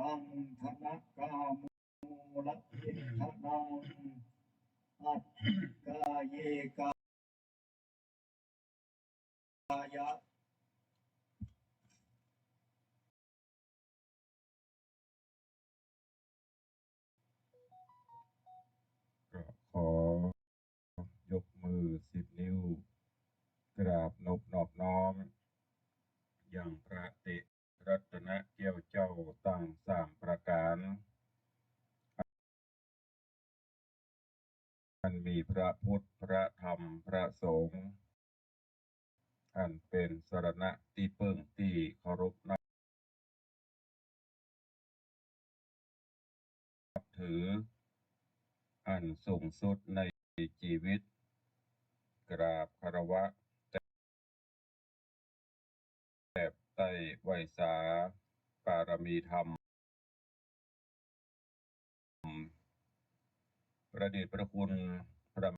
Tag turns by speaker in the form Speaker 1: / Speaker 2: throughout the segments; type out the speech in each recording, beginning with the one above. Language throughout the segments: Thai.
Speaker 1: ตังธนกามูลเยธนังอัตกาเยกายะ
Speaker 2: ก็ขอยกมือ10 นิ้วกราบนอบน้อมอย่างพระเตรัตนเกี่ยวเจ้าตั้ง3 ประการอันมีพระพุทธพระธรรมพระสงฆ์อันเป็นสรณะที่พึ่งที่เคารพนับถืออันสูงสุดในชีวิตกราบคารวะแต่ใต้ไวยสาปารมีธรรมประเดชพระคุณพระ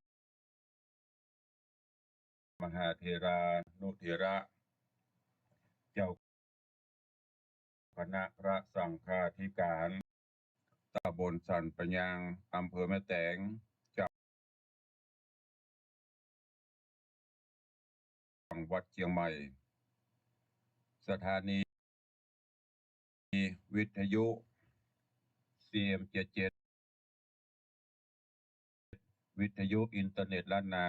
Speaker 2: มหาเถรานุเถระเจ้าคณะพระสังฆาธิการตำบลสันปะยังอำเภอแม่แตงจังหวัดเชียงใหม่สถานีวิทยุ CM77 วิทยุอินเทอร์เน็ตล้านนา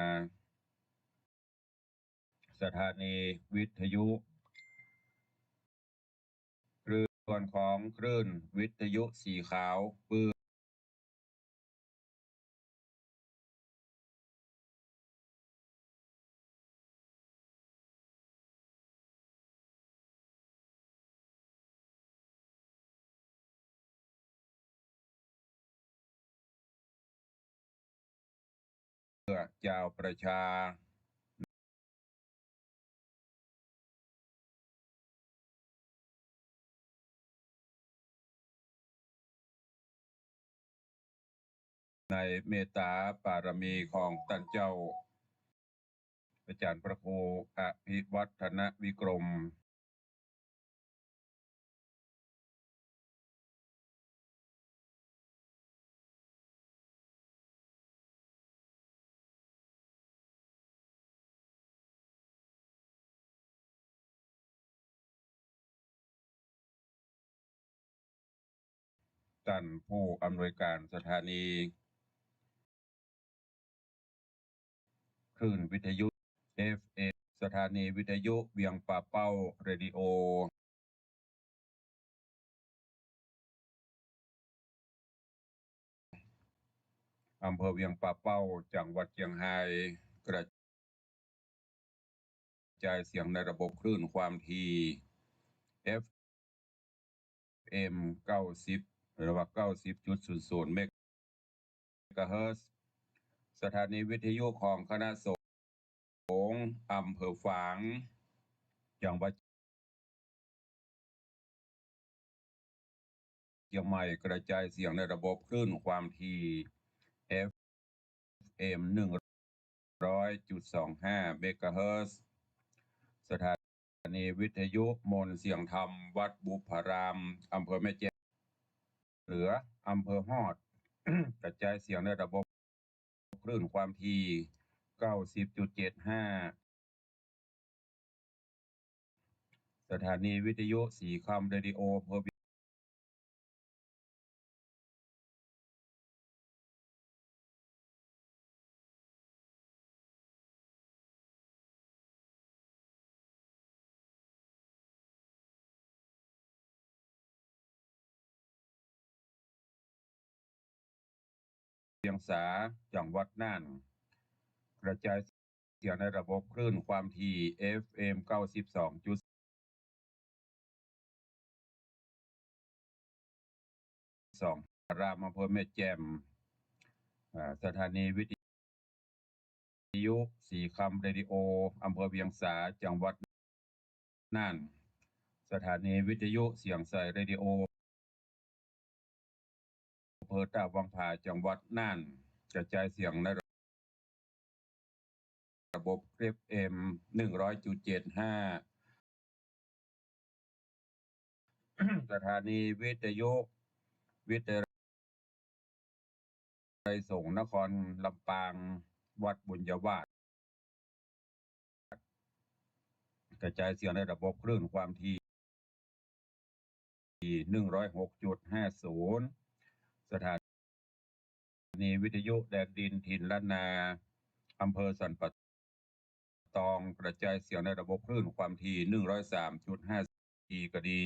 Speaker 2: สถานีวิทยุส่วนของคลื่นวิทยุสีขาวปื้อเจ้าประชาในเมตตาปารมีของท่านเจ้าอาจารย์พระครูอภิวัฒนวิกรมท่านผู้อำนวยการสถานีคลื่นวิทยุ FM สถานีวิทยุเวียงป่าเป้าเรดิโออำเภอเวียงป่าเป้าจังหวัดเชียงรายกระจายเสียงในระบบคลื่นความถี่ FM 90 หรือว่า90.00 เมกะเฮิรตซ์สถานีวิทยุของคณะสงฆ์อำเภอฝางจังหวัดเชียงใหม่กระจายเสียงในระบบคลื่นความถี่ FM 100.25 เมกะเฮิรตซ์สถานีวิทยุมนต์เสียงธรรมวัดบุพารามอำเภอแม่แจ่มเหลืออำเภอฮอด กระจายเสียงในระบบคลื่นความถี่ 90.75 สถานีวิทยุสีคำเรดิโออำเภอเวียงสาจังหวัดน่านกระจายเสียงในระบบคลื่นความถี่ FM 92.2 รามอำเภอแม่แจ่มสถานีวิทยุสีคำเรดิโออำเภอเวียงสาจังหวัดน่านสถานีวิทยุเสียงใสเรดิโออำเภอตาวังผาจังหวัดน่านกระจายเสียงในระบบ FM 100.75 สถานีวิทยุวิทยาลัยสงฆ์นครลำปางวัดบุญยวาสกระจายเสียงในระบบคลื่นความถี่106.50 สถานีวิทยุแดนดินถิ่นล้านนาอำเภอสันป่าตองกระจายเสียงในระบบคลื่นความถี่103.5กดี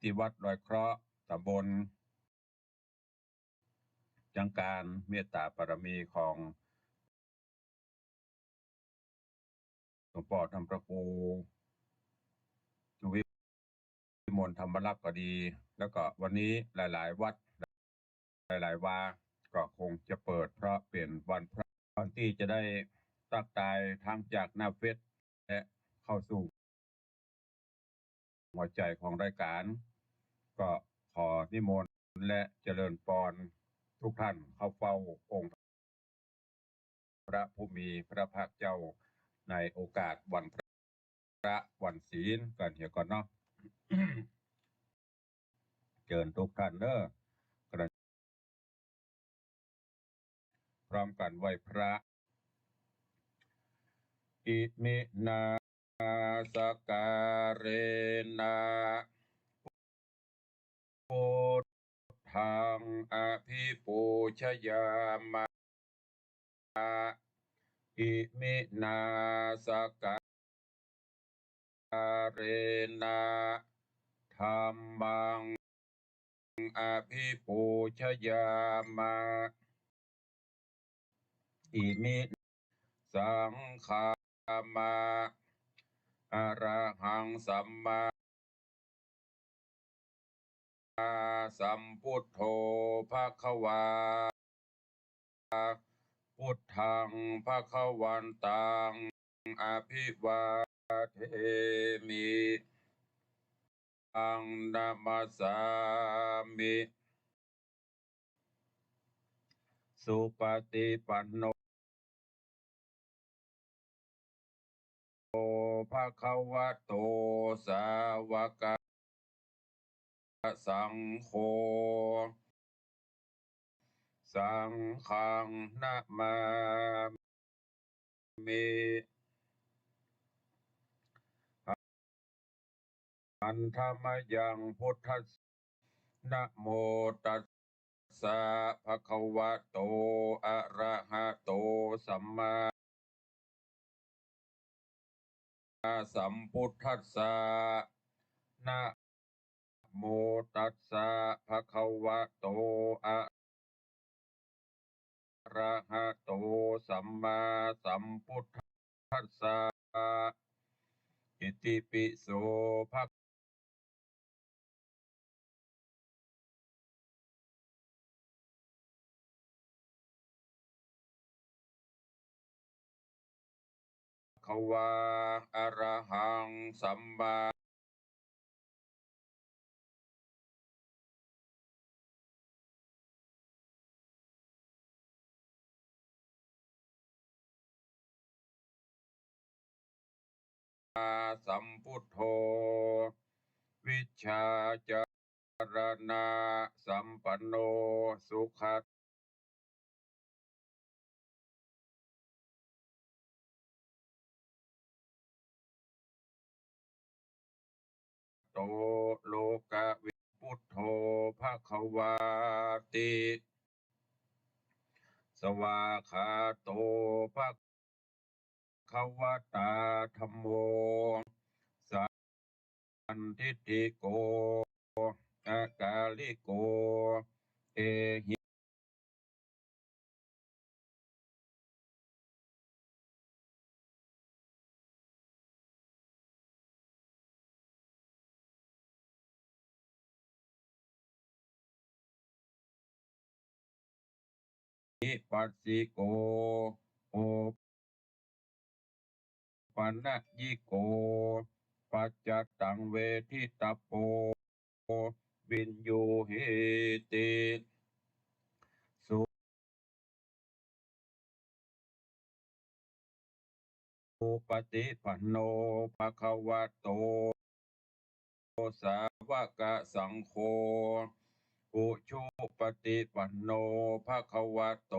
Speaker 2: ที่วัดรอยเคราะห์ตำบลจังการเมตตาบารมีของหลวงพ่อธรรมประครูสุวิมลธรรมรักษ์ก็ดี แล้วก็วันนี้หลายๆวัดหลายๆวาก็คงจะเปิดเพราะเป็นวันพระวันที่จะได้ตักตายทางจากหน้าเฟซและเข้าสู่หัวใจของรายการ ก็ขอนิมนต์และเจริญพรทุกท่านเข้าเฝ้าองค์พระผู้มีพระภาคเจ้าในโอกาสวันพระวันศีลกันเหี่ยก่อนเนาะ เชิญทุกท่านเนอะพร้อมกันไหว้พระอิมินาสการเรนะพุทธังอภิปูชยามะอิมินาสการเรนะธัมมังอภิปูชยามะอิมิสังฆามะอะระหังสัมมาสัมพุทโธภควาพุทธังภควันตังอภิวาเทมิอังนามัสสามิสุปฏิปันโนภควโตสาวกสังโฆสังฆังนะมามิอันธรรมยังพุทธัสนะโมตัสสะภะคะวะโตอะระหะโตสัมมาสัมพุทธัสสะนะโมตัสสะภะคะวะโตอะระหะโตสัมมาสัมพุทธัสสะอิติปิโสภะคะวาอะระหังสัมมาสัมพุทโธวิชชาจารณะสัมปันโนสุขโตโลกวิพุทโธภควาติสวาคาโตภควตาธัมโมสันทิฏฐิโกอากาลิโกเอหิปัสสิโกโอปันญิโกปัจจตังเวทิตาโปวินยูหิติสุปฏิปันโนภควโต สาวกสังโฆอุชุปฏิปันโนภะคะวะโต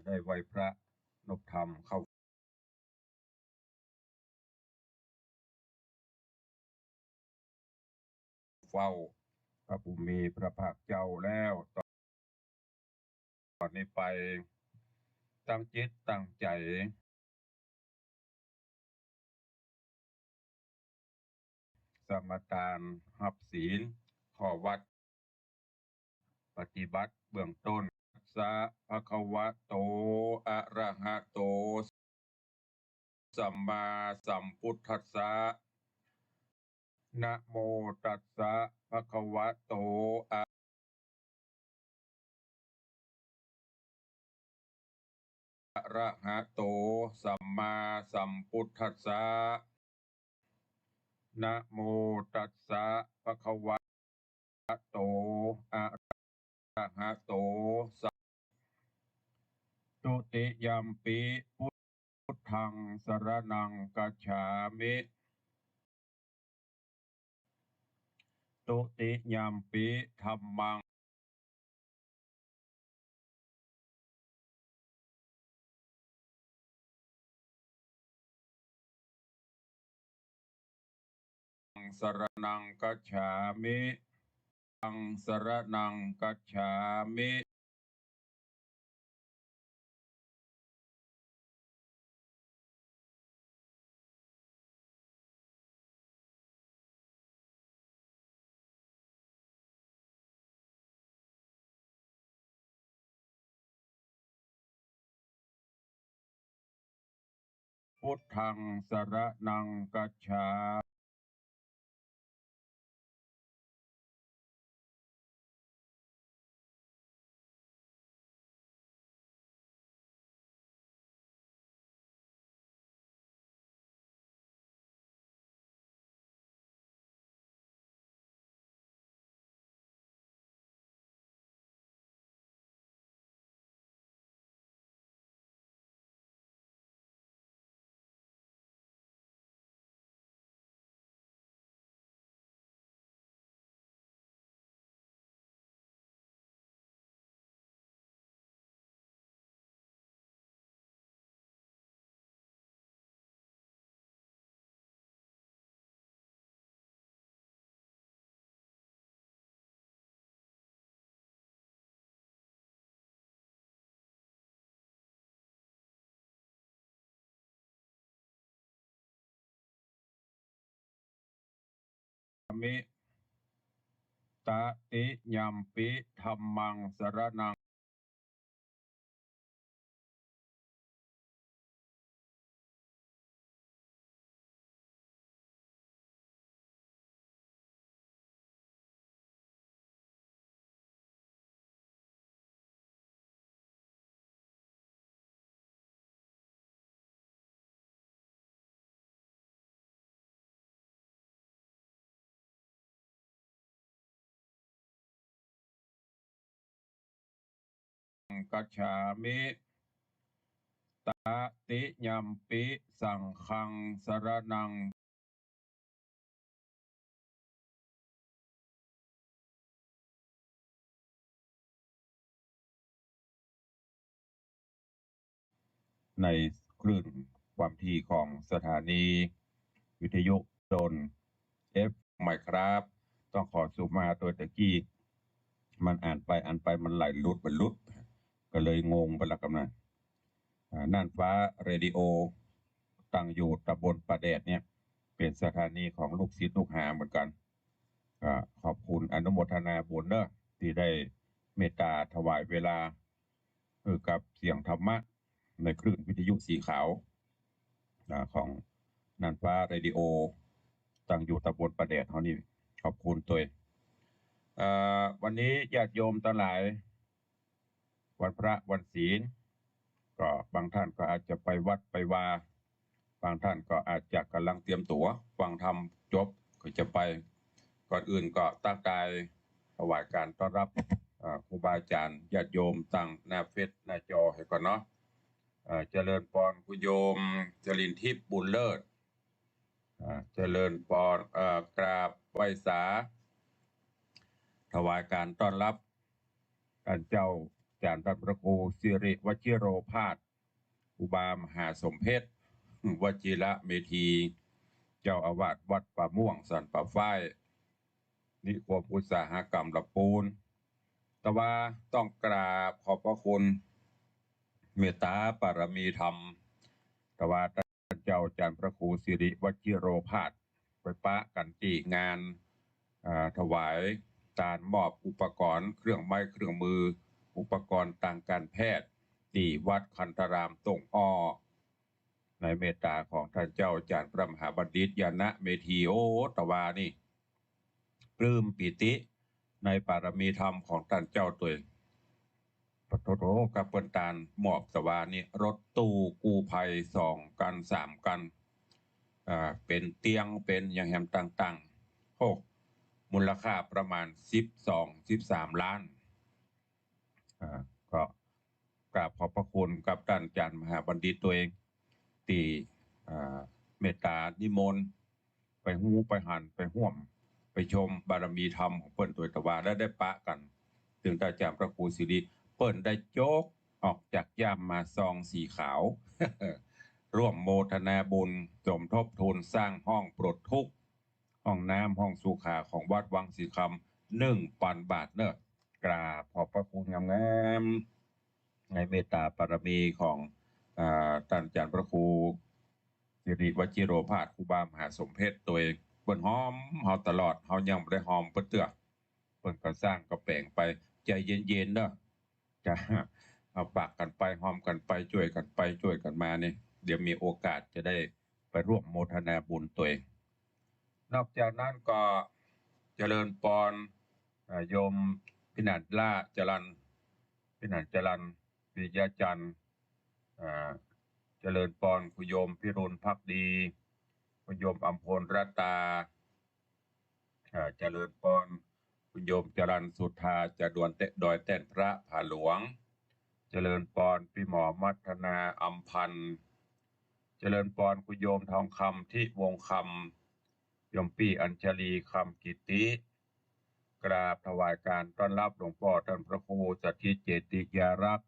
Speaker 2: ได้ไหว้พระนพธรรมเข้าเฝ้าพระภูมิพระภาคเจ้าแล้วตอนนี้ไปตั้งจิตตั้งใจสมทานหับศีลข้อวัดปฏิบัติเบื้องต้นสะภะคะวะโตอะระหะโตสัมมาสัมพุทธัสสะนะโมตัสสะภะคะวะโตอะระหะโตสัมมาสัมพุทธัสสะนะโมตัสสะภะคะวะโตอะระหะโตสัมตุติยัมปิพุทธังสรณังกัจฉามิตุติยัมปิธัมมังสรณังกัจฉามิตังสรณังกัจฉามิพุทธังสรณังกัจฉามิตติยัมปิธัมมังสรณังกัจฉามิตติยัมปิสังฆังสรณังในคลื่นความถี่ของสถานีวิทยุโดน F ใหม่ครับ ต้องขอสูมาตัวตะกี้มันอ่านไปมันไหลลุดมันลุด ก็เลยงงไปละกำนันน่านฟ้าเรดิโอตั้งอยู่ตำบลประแดดเนี่ยเป็นสถานีของลูกศิษย์ลูกหาเหมือนกันขอบคุณอนุโมทนาบุญเนอะที่ได้เมตตาถวายเวลากับเสียงธรรมะในคลื่นวิทยุสีขาวของน่านฟ้าเรดิโอตั้งอยู่ตำบลประแดดเขานี่ขอบคุณตัววันนี้ญาติโยมทั้งหลายวันพระวันศีลก็บางท่านก็อาจจะไปวัดไปวาบางท่านก็อาจจะกำลังเตรียมตั๋วฟังธรรมจบก็จะไปก่อนอื่นก็ตั้งกายถวายการต้อนรับครูบาอาจารย์ญาติโยมตั้งหน้าเฟซหน้าจอให้ก่อนเนาะเจริญพรคุณโยมจรินทิพย์บุญเลิศ เจริญปอนกราบไหว้สาถวายการต้อนรับท่านเจ้าจารย์พระครูสิริวชิโรภาสอุบามหาสมเพชวชิระเมธีเจ้าอาวาสวัดป่าม่วงสันป่าฝ้ายนิคมอุตสาหกรรมละปูนแต่ว่าต้องกราบขอบพระคุณเมตตาปารมีธรรมแต่ว่าท่านเจ้าจารย์พระครูสิริวชิโรภาสไปปะกันที่งานถวายการมอบอุปกรณ์เครื่องไม้เครื่องมืออุปกรณ์ทางการแพทย์ที่วัดคันธารามตงอ้อในเมตตาของท่านเจ้าจารย์พระมหาบัณฑิตยานะเมธีโอตวานี่ปลื้มปิติในปารมีธรรมของท่านเจ้าตัวปทโธกับเปิ้นตาลหมอบสวานี่รถตู้กู้ภัย2 กัน3 กันเป็นเตียงเป็นอย่างแหมต่างๆโอ้มูลค่าประมาณ12-13 ล้านก็กราบขอบพระคุณกับท่านอาจารย์มหาบัณฑิตตัวเองที่เมตตานิมนต์ไปหูไปหันไปห่วมไปชมบารมีธรรมของเปิ้นตัวตะวาและได้ปะกันถึงท่านอาจารย์พระครูสิริเปิ้นได้โจกออกจากย่ามมาซองสีขาว ร่วมโมทนาบุญสมทบทุนสร้างห้องปลดทุกข์ห้องน้ำห้องสุขาของวัดวังสีคำ1,000 บาทเนอะกราบขอบพระคุณงามๆในเมตตาปารมีของท่านอาจารย์พระครูสิริวชิโรภาสครูบามหาสมเพชตัวเองเปิ้นหอมเฮาตลอดเฮายังบ่ได้หอมเปิ้นเตื้อเปิ้นก็สร้างก็แปลงไปใจเย็นๆเนอะจะเอาปากกันไปหอมกันไปช่วยกันไปช่วยกันมานี่เดี๋ยวมีโอกาสจะได้ไปร่วมโมทนาบุญตัวเองนอกจากนั้นก็เจริญปอนโยมพินันล่าจรันพินันจรันวิยาจันทร์เจริญปอนคุณโยมพิรุณภักดีคุณโยมอัมพลรัตตาเจริญปอนคุณโยมจรันสุธาจะดวนดอยแต้นพระผาหลวงเจริญปอนพี่หมอมัฒนาอัมพันธ์เจริญปอนคุณโยมทองคำที่วงคำโยมปี้อัญชลีคำกิติกราบถวายการต้อนรับหลวงพ่อท่านพระครูสัทธิเจติยารักษ์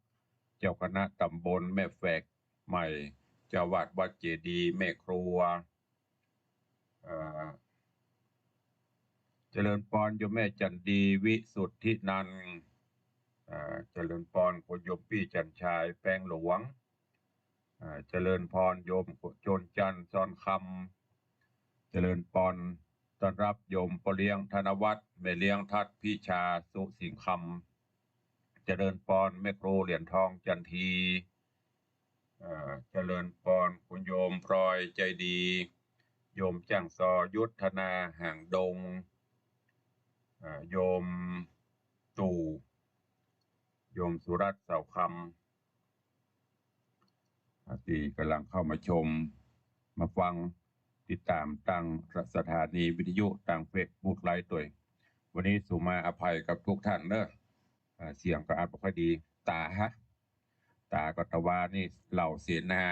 Speaker 2: เจ้าคณะตำบลแม่แฝกใหม่เจ้าวัดเจดีย์แม่ครัวเจริญปอนโยมแม่จันดีวิสุทธินันท์เจริญพรคุณโยมพี่จันชายแปลงหลวงเจริญพรโยมโจนจันทร์ซอนคำเจริญพรต้อนรับโยมปเลี้ยงธนวัฒน์แม่เลี้ยงทัดพิชาสุสิงคำเจริญพรแม่ครูเหรียญทองจันทีเจริญพรคุณโยมพลอยใจดีโยมจ้างซอยุทธนาห่างดงโยมตู่โยมสุรัตน์เสาคำที่กำลังเข้ามาชมมาฟังติดตามตั้งสถานีวิทยุต่างเฟซบุ๊กไลฟ์ตัววันนี้สุมาอภัยกับทุกท่านเนอะเสียงก็อาจไม่ค่อยดีตาก็ตะวานี่เหล่าเสนา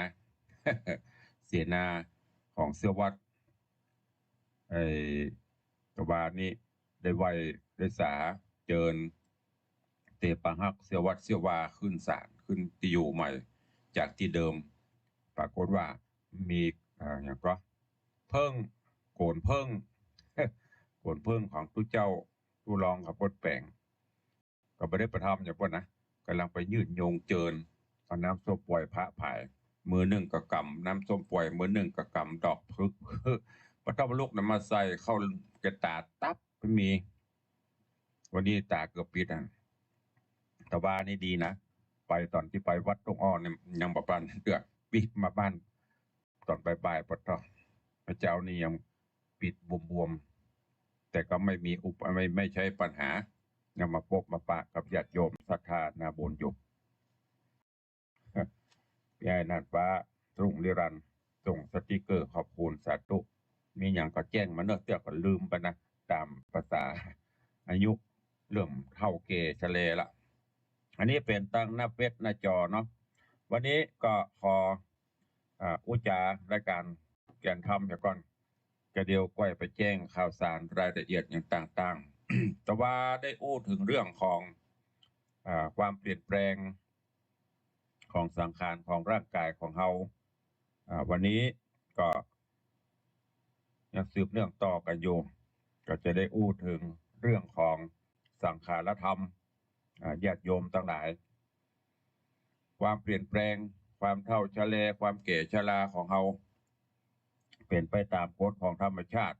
Speaker 2: เสนาของเสื้อวัดไอ้ตะวานี่ได้ไหวได้สาเจิญเตปะฮักเสื้อวัดเสื้อวาขึ้นศาลขึ้นที่อยู่ใหม่จากที่เดิมปรากฏว่ามีอย่างก็เพิ่งโกนเพิ่ง โกนเพิ่งของทุเจ้าทุรองขับรถแปลงก็ไม่ได้ประทับอย่างพวกนะกำลังไปยืดโยงเจิญเอาน้ำส้มปล่อยพระผายมือหนึ่งก็กำน้ำส้มปล่อยมือหนึ่งก็กำดอกพึก พระเจ้าลูกนำมาใส่เข้ากระตาตับไม่มี วันนี้ตาเกือบปิดแต่ว่านี่ดีนะไปตอนที่ไปวัดตรงอ้อเนี่ยยังบอกบ้านเดือดปิดมาบ้านตอนบ่ายๆปะทอพระเจ้านี่ยังปิดบวมๆแต่ก็ไม่มีไม่ใช่ปัญหายังมาพบมาปะกับญาติโยมศรัทธานาบุญอยู่พี่ไอ้นัดว่ารุ่งนิรันดร์ส่งสติกเกอร์ขอบคุณสาธุมีอย่างก็แจ้งมาเนอะเตี้ยก็ลืมไปนะตามภาษาอายุเริ่มเท่าเกเฉลละอันนี้เป็นตั้งหน้าเฟซหน้าจอเนาะวันนี้ก็ขออุจารายการแกนทำเดี๋ยวก่อน ก็เดียวก้อยไปแจ้งข่าวสารรายละเอียดอย่างต่างๆ แต่ว่าได้อู้ถึงเรื่องของความเปลี่ยนแปลงของสังขารของร่างกายของเราวันนี้ก็ยังสืบเนื่องต่อกันอยู่ก็จะได้อู้ถึงเรื่องของสังขารธรรมญาติโยมทั้งหลายความเปลี่ยนแปลงความเฒ่าชราความแก่ชราของเราเป็นไปตามกฎของธรรมชาติ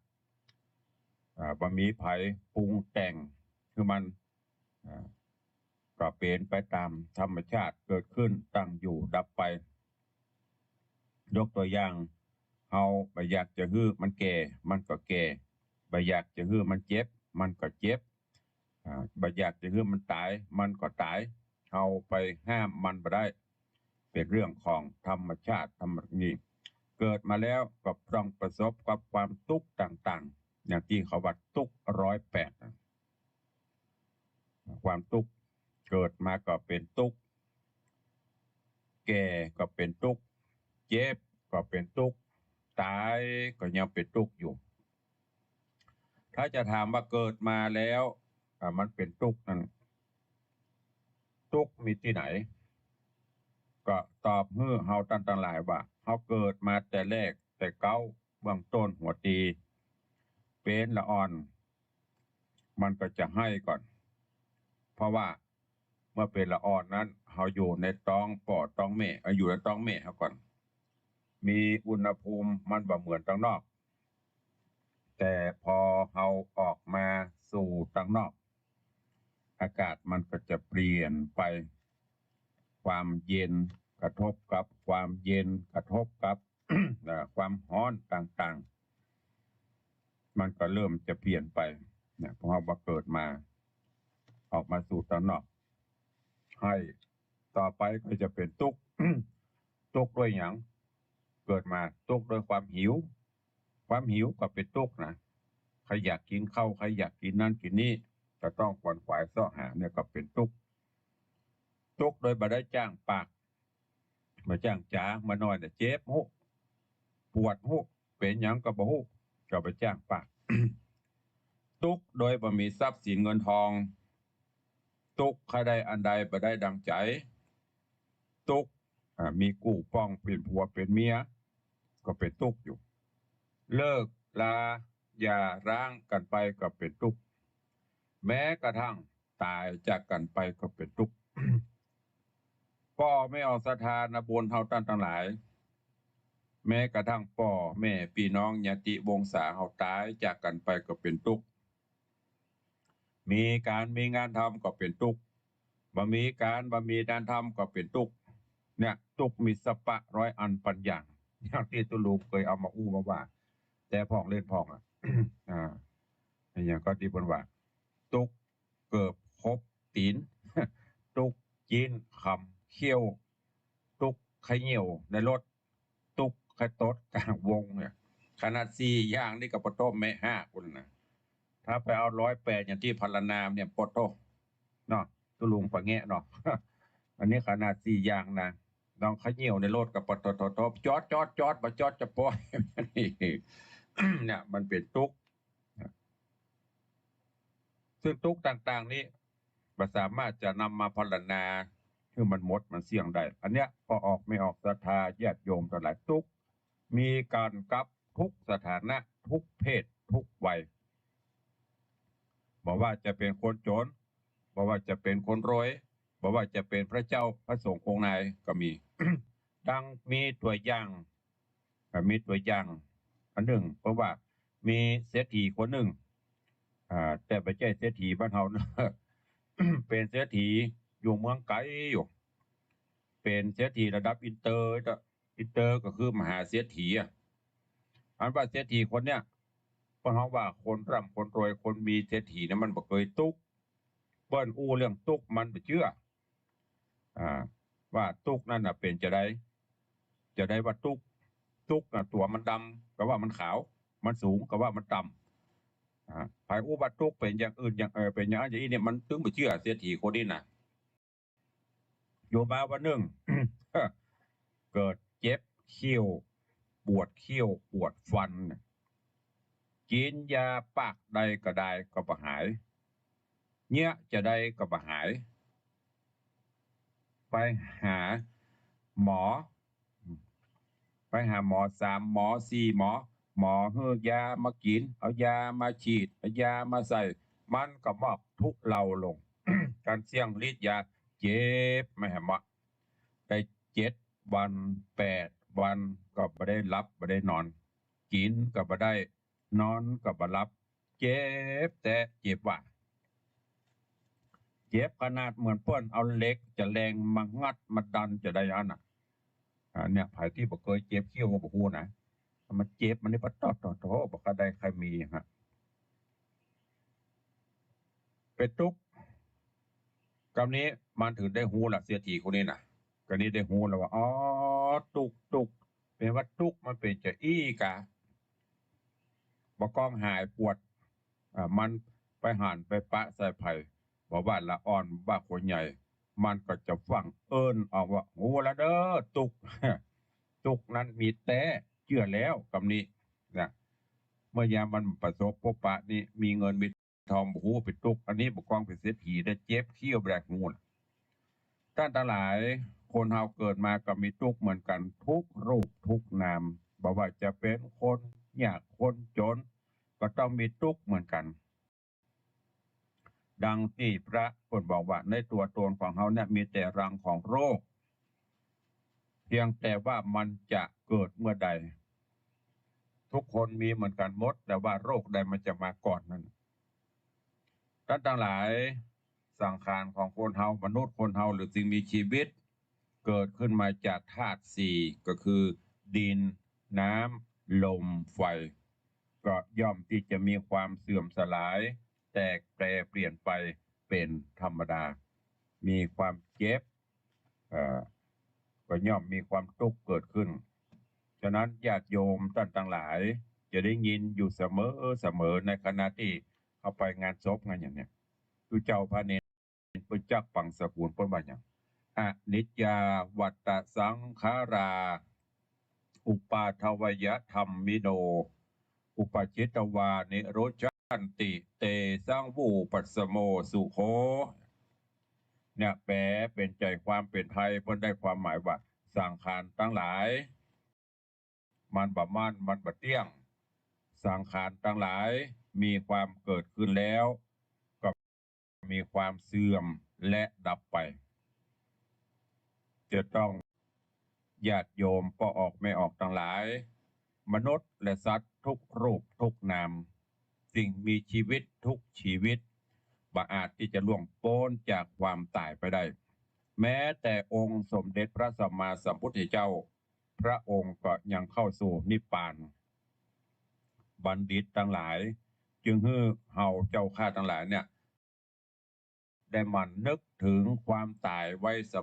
Speaker 2: บ่มีไผปรุงแต่งคือมันก็เป็นไปตามธรรมชาติเกิดขึ้นตั้งอยู่ดับไปยกตัวอย่างเฮาบ่อยากจะฮื้อมันแก่มันก็แก่บ่อยากจะฮื้อมันเจ็บมันก็เจ็บบ่อยากจะฮื้อมันตายมันก็ตายเฮาไปห้ามมันบ่ได้เป็นเรื่องของธรรมชาติธรรมนี้เกิดมาแล้วก็ต้องประสบกับความทุกข์ต่างๆอย่างที่เขาว่าทุกข์108ความทุกข์เกิดมาก็เป็นทุกข์แก่ก็เป็นทุกข์เจ็บก็เป็นทุกข์ตายก็ยังเป็นทุกข์อยู่ถ้าจะถามว่าเกิดมาแล้วมันเป็นทุกข์นั้นทุกข์มีที่ไหนก็ตอบเฮ้อเฮาตั้งหลายว่าเฮาเกิดมาแต่แรกแต่เก้าเบื้องต้นหัวตีเป็นละอ่อนมันก็จะให้ก่อนเพราะว่าเมื่อเป็นละอ่อนนั้นเฮาอยู่ในท้องปอดท้องแม่อยู่ในท้องแม่เฮาก่อนมีอุณหภูมิมันบ่เหมือนข้างนอกแต่พอเฮาออกมาสู่ข้างนอกอากาศมันก็จะเปลี่ยนไปความเย็นกระทบกับความเย็นกระทบกับ ความร้อนต่างๆมันก็เริ่มจะเปลี่ยนไปเนี่ยเพราะว่าเกิดมาออกมาสู่ข้างนอกให้ต่อไปก็จะเป็นทุกข์ ทุกข์ด้วยหยังเกิดมาทุกข์ด้วยความหิวความหิวก็เป็นทุกข์นะใครอยากกินข้าวใครอยากกินนั่นกินนี่ก็ต้องขวนขวายเสาะหาเนี่ยก็เป็นทุกข์ทุกข์โดยบ่ได้จ้างปากมาจ้างจ๋ามาหน่อยแต่เจ็บหูปวดหูเป็นหยังก็บ่หูก็ไปจ้างปาก ทุกข์โดยบ่มีทรัพย์สินเงินทองทุกข์ใครได้อันใดบ่ได้ดังใจทุกข์มีกู้ป้องเป็นผัวเป็นเมียก็เป็นทุกข์อยู่เลิกลาอย่าร้างกันไปก็เป็นทุกข์แม้กระทั่งตายจากกันไปก็เป็นทุกข์ พ่อไม่เอาศรัทธานะบุญเฮาตั้งหลายแม้กระทั่งพ่อแม่พี่น้องญาติวงศาเฮาตายจากกันไปก็เป็นทุกข์มีงานทำก็เป็นทุกข์บ่มีงานทำก็เป็นทุกข์เนี่ยทุกข์มีสปะร้อยอันปัญญาอย่างที่ตุลูกเคยเอามาอู้มาว่าแต่พ่องเล่นพ่องอย่างก็ที่บนว่าทุกข์เกิบคบตีน ทุกข์จีนคำเขี้ยวทุกข์ขะเหี่ยวในรถทุกข์ขะตดกลางวงเนี่ยขนาด4อย่างนี่ก็ปะโต้แม่5คนนะถ้าไปเอา108อย่างที่พรรณนามเนี่ยปะโต้เนาะตุลุงปะแงะเนาะ อันนี้ขนาด4อย่างนะลองขะเหี่ยวในรถกับปะโตจอดบ่จอดจะปล่อย เนี่ยมันเป็นทุกข์ซึ่งทุกข์ต่างๆนี้บ่สามารถจะนำมาพรรณนาคือมันหมดมันเสี่ยงได้อันเนี้ยพอออกไม่ออกศรัทธาญาติโยมทั้งหลายทุกข์มีการกับทุกสถานะทุกเพศทุกวัยบอกว่าจะเป็นคนจนบอกว่าจะเป็นคนรวยบอกว่าจะเป็นพระเจ้าพระสงฆ์องค์ไหนก็มี ดังมีตัวอย่างอันหนึ่งเพราะว่ามีเศรษฐีคนหนึ่งแต่ไม่ใช่เศรษฐีบ้านเฮานะ เป็นเศรษฐีอยู่เมืองไกลอยู่เป็นเศรษฐีระดับอินเตอร์ก็คือมหาเศรษฐีอันว่าเศรษฐีคนเนี้ยเพราะเขาว่าคนร่ำคนรวยคนมีเศรษฐีนั้นมันบ่เคยตุกเปิ้นอู้เรื่องตุกมันบ่เชื่อว่าตุกนั่นน่ะเป็นจะได้ว่าตุกน่ะตัวมันดำก็ว่ามันขาวมันสูงก็ว่ามันต่ำภายอุบัติตุกเป็นอย่างอื่นอย่างเป็นอย่างนี้เนี่ยมันถึงบ่เชื่อเศรษฐีคนนี้น่ะอยู่มาวันหนึ่ง เกิดเจ็บเขี้ยวปวดเขี้ยวปวดฟัน กินยาปากใดก็ได้ก็บ่หายเนี้ยจะได้ก็บ่หายไปหาหมอไปหาหมอ3 หมอ 4 หมอหมอให้ยามากินเอายามาฉีดเอายามาใส่มันก็มอกทุกเราลง การเสี่ยงฤทธิ์ยาเจ็บไม่แหมะได้7 วัน8 วันก็บ่ได้รับบ่ได้นอนกินก็บ่ได้นอนก็บ่หลับเจ็บแต่เจ็บว่าเจ็บขนาดเหมือนเปิ้นเอาเหล็กจะแรงมางัดมาดันจะได้อันน่ะเนี่ยไผที่บ่เคยเจ็บเขี้ยวก็บ่ฮู้นะมันเจ็บมันนี่ปะตอดบ่ก็ได้ใครมีฮะไปตุกกำนี้มันถึงได้ฮู้ล่ะเสียทีคนนี้น่ะก็นี้ได้ฮู้แล้วว่าอ๋อตุกเป็นว่าตุกมันเป็นจะอี้กะบ่ก้องหายปวดมันไปหันไปปะใส่ไผบ่ว่าละอ่อนว่าคนใหญ่มันก็จะฟังเอิ้นออกว่าฮู้แล้วเด้อตุก ตุกนั้นมีแต่เชื่อแล้วกำนี้นะเมื่อยามมันประสบพบปะนี่มีเงินมีทองบ่ฮู้เป็นตุกอันนี้บ่กองเป็นเศรษฐีได้เจ็บเขี้ยวแบกงูน่ะท่านทั้งหลายคนเฮาเกิดมาก็มีทุกข์เหมือนกันทุกรูปทุกนามบ่ว่าจะเป็นคนยากคนจนก็ต้องมีทุกข์เหมือนกันดังที่พระเพิ่นบอกว่าในตัวตนของเฮาเนี่ยมีแต่รังของโรคเพียงแต่ว่ามันจะเกิดเมื่อใดทุกคนมีเหมือนกันหมดแต่ว่าโรคใดมันจะมาก่อนนั้นท่านทั้งหลายสังขารของคนเฮามนุษย์คนเฮาหรือสิ่งมีชีวิตเกิดขึ้นมาจากธาตุสี่ก็คือดินน้ำลมไฟก็ย่อมที่จะมีความเสื่อมสลายแตกแปรเปลี่ยนไปเป็นธรรมดามีความเจ็บก็ย่อมมีความทุกข์เกิดขึ้นฉะนั้นญาติโยมท่านทั้งหลายจะได้ยินอยู่เสมอในขณะที่เข้าไปงานศพงานอย่างเนี้ยตุเจ้าพระเนรเปิ้นจักปังสกุลเปิ้นว่าหยังอนิจจาวัตตสังขาราอุปาทวยธรรมมิโนอุปจิตวานิโรจันติเตสร้างวูปัสสโมสุโขเนี่ยแปลเป็นใจความเป็นไทยเพิ่นได้ความหมายว่าสังขารทั้งหลายมันบ่มั่นมันบ่เที่ยงสังขารทั้งหลายมีความเกิดขึ้นแล้วก็มีความเสื่อมและดับไปจะต้องญาติโยมปอออกไม่ออกทั้งหลายมนุษย์และสัตว์ทุกรูปทุกนามสิ่งมีชีวิตทุกชีวิตบ่อาจที่จะล่วงพ้นจากความตายไปได้แม้แต่องค์สมเด็จพระสัมมาสัมพุทธเจ้าพระองค์ก็ยังเข้าสู่นิพพานบัณฑิตทั้งหลายจึงให้เฮาเจ้าข้าทั้งหลายเนี่ยได้มันนึกถึงความตายไว้เส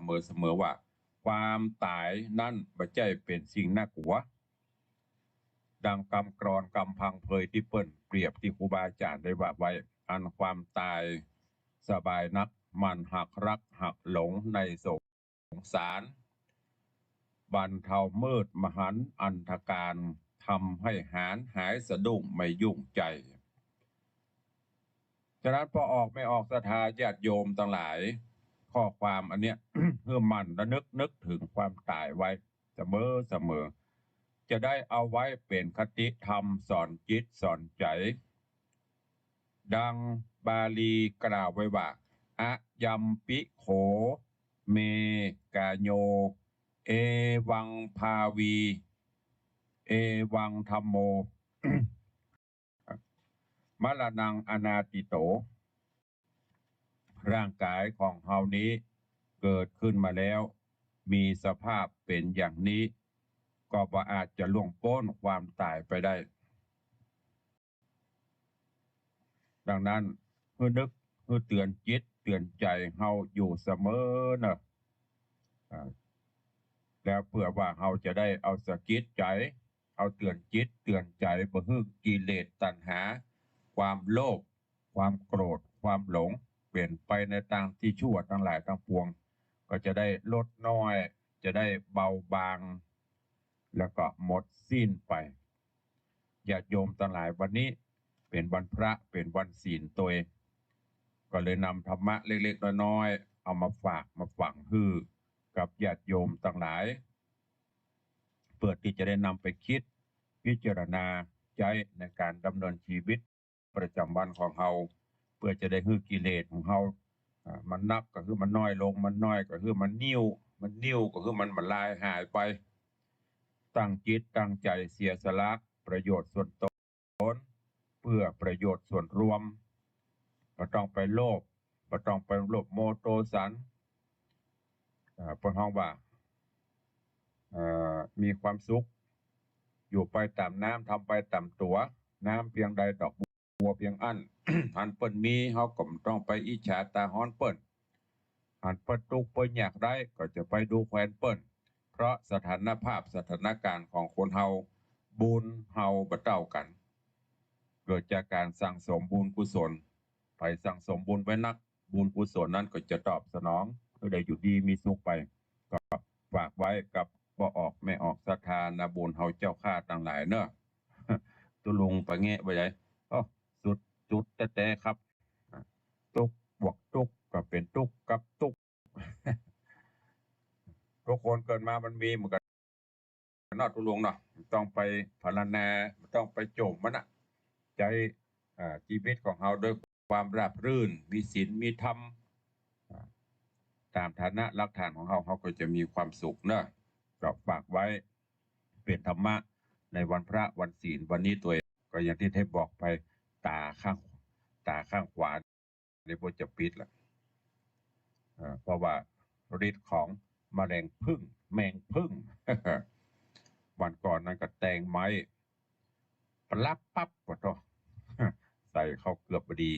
Speaker 2: มอว่าความตายนั่นบ่ใช่เป็นสิ่งน่ากลัวดังคำกรอนคำพังเพยที่เปิ้นเปรียบที่ครูบาอาจารย์ได้ว่าไว้อันความตายสบายนักมันหักรักหักหลงในสงสารบรรเทามืดมหันต์อันธการทำให้หายสะดุ้งไม่ยุ่งใจฉะนั้นพอออกไม่ออกศรัทธาญาติโยมทั้งหลายข้อความอันเนี้ย เพื่อมันและนึกถึงความตายไว้เสมอจะได้เอาไว้เป็นคติธรรมสอนจิตสอนใจดังบาลีกล่าวไว้ว่าอะยัมปิโขเมกาโยเอวังภาวีเอวังธัมโม มรณังอนาติโตร่างกายของเฮานี้เกิดขึ้นมาแล้วมีสภาพเป็นอย่างนี้ก็บ่อาจจะล่วงพ้นความตายไปได้ดังนั้นให้นึกให้เตือนจิตเตือนใจเฮาอยู่เสมอนะแล้วเพื่อว่าเฮาจะได้เอาสะกิดใจเอาเตือนจิตเตือนใจบ่ให้กิเลสตัณหาความโลภความโกรธความหลงเปลี่ยนไปในทางที่ชั่วทั้งหลายทั้งปวงก็จะได้ลดน้อยจะได้เบาบางแล้วก็หมดสิ้นไปญาติโยมทั้งหลายวันนี้ เป็นวันพระเป็นวันศีลตัวก็เลยนำธรรมะเล็กๆน้อยๆเอามาฝากมาฝังฮือกับญาติโยมต่างหลายเพื่อที่จะได้นำไปคิดพิจารณาใจในการดำเนินชีวิตประจำวันของเราเพื่อจะได้ฮือกิเลสของเรามันนักก็คือมันน้อยลงมันน้อยก็คือมันนิ่วก็คือมันลายหายไปตั้งจิตตั้งใจเสียสละประโยชน์ส่วนตนเพื่อประโยชน์ส่วนรวมบ่ต้องไปโลภบ่ต้องไปโลภโมโทสันเพิ่นฮ้องว่ามีความสุขอยู่ไปตามน้ำทำไปตามตัวน้ำเพียงใดดอกบัวเพียงอัน หันเปิ้นมีเฮาก็บ่ต้องไปอิจฉาตาฮ้อนเปิ้นหันเปิ้นทุกข์เปิ้นยากได้ก็จะไปดูแคว้นเปิ้นเพราะสถานภาพสถานการณ์ของคนเฮาบุญเฮาบ่เท่ากันเกิดจากการสั่งสมบุญกุศลไปสั่งสมบุญไว้นักบุญกุศลนั้นก็จะตอบสนองก็ได้อยู่ดีมีสุขไปก็ฝากไว้กับบ่ออกไม่ออกศรัทธานะบุญเฮาเจ้าข้าต่างหลายเนอะ ตุลุงไปแงะไปใหญ่สุดจุดแต่ครับตุกบวกตุกก็เป็นตุกกับตุก ทุกคนเกิดมามันมีเหมือนกันนอตุลุงเนาะต้องไปพรรณนาต้องไปโจมมันอะใจชีวิตของเราด้วยความราบรื่นมีศีลมีธรรมตามฐานะหลักฐานของเขาก็จะมีความสุขเนอะก็ฝากไว้เป็นธรรมะในวันพระวันศีลวันนี้ตัวก็อย่างที่เทพบอกไปตาข้างขวาในบทจะปิดละเพราะว่าฤทธิ์ของแมงผึ้ง วันก่อนนั้นก็แตงไม้ปลับปั๊บก็ต้อง ใส่เข้าเกือบบดี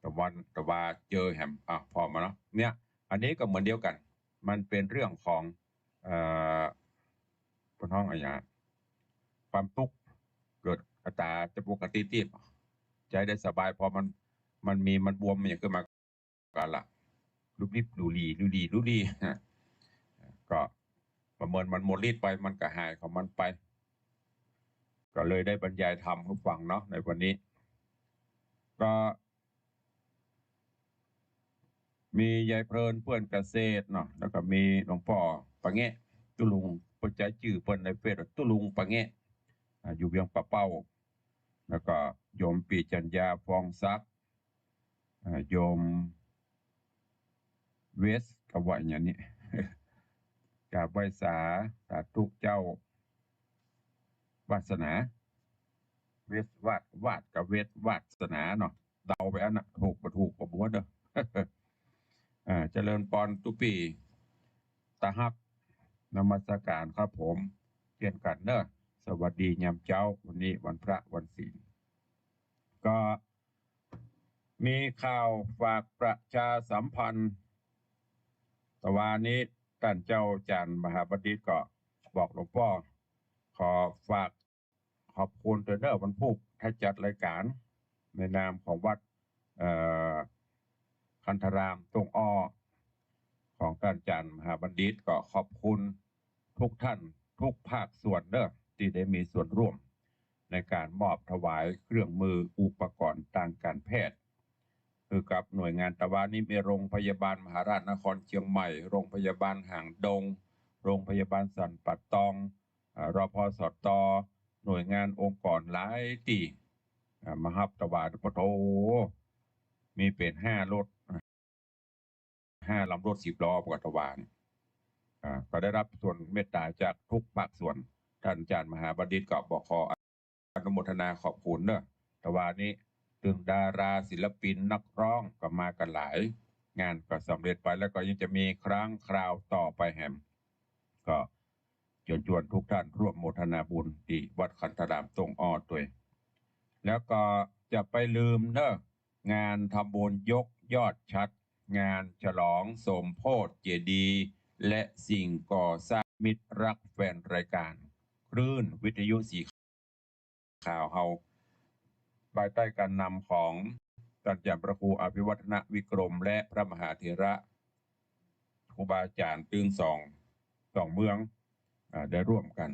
Speaker 2: แต่ว่าเจอแหมพอมาเนาะเนี่ยอันนี้ก็เหมือนเดียวกันมันเป็นเรื่องของพนห้องอะไรอย่างความทุกข์เกิดอัตราจะปกติที่ใจได้สบายพอมันบวมอย่างขึ้นมากันละรูปริบดูดี ก็ประเมินมันหมดฤทธิ์ไปมันก็หายของมันไปก็เลยได้บรรยายธรรมให้ฟังเนาะในวันนี้ก็มียายเพลินเพื่อนเกษตรเนาะแล้วก็มีหลวงพ่อปะแงะตุลุงปัจจัยชื่อเปิ้นในเฟซตุลุงปะแงะอยู่เวียงปะเป้าแล้วก็โยมปีจัญญาฟองซักโยมเวสกับว่าอย่างนี้ กาบไหว้สาสาธุเจ้าวาสนาเวสวาดกับเวสวาสนาเนาะเดาไปอันน่ะถูกบ่บัวเด้อ เจริญปอนตุปีตาฮักนมัสการครับผมเช่นกันเนอะสวัสดียามเจ้าวันนี้วันพระวันศีลก็มีข่าวฝากประชาสัมพันธ์ตะวันนี้ท่านเจ้าจารย์มหาบดิษฐ์ก็บอกหลวงพ่อขอฝากขอบคุณเทรนเนอร์วันพุธให้จัดรายการในนามของวัดคันธารามตรงอ้อของท่านอาจารย์มหาบัณฑิตก็ขอบคุณทุกท่านทุกภาคส่วนเด้อที่ได้มีส่วนร่วมในการมอบถวายเครื่องมืออุปกรณ์ทางการแพทย์คือกับหน่วยงานตะวันนี้มีโรงพยาบาลมหาราชนครเชียงใหม่โรงพยาบาลห่างดงโรงพยาบาลสันปัตตองรพสตหน่วยงานองค์กรหลายที่มาฮับถวายพระโทมีเป็น5 รถ 5 ลำรถ10 ล้อประกอบถวายก็ได้รับส่วนเมตตาจากทุกภาคส่วนท่านอาจารย์มหาบัณฑิตก็บอกขออนุโมทนาขอบคุณเนอะถวายนี้ถึงดาราศิลปินนักร้องก็มากันหลายงานก็สำเร็จไปแล้วก็ยังจะมีครั้งคราวต่อไปแหมก็เชิญชวนทุกท่านร่วมโมทนาบุญที่วัดคันธารามตรงอ้อด้วยแล้วก็จะไปลืมเนอะงานทำบุญยกยอดชัดงานฉลองสมโพธิเจดีย์และสิ่งก่อสร้างมิตรรักแฟนรายการคลื่นวิทยุสีข่าวเฮาภายใต้การนำของท่านอาจารย์พระครูอภิวัฒนวิกรมและพระมหาเถระครูบาอาจารย์ตึงสองเมืองได้ร่วมกัน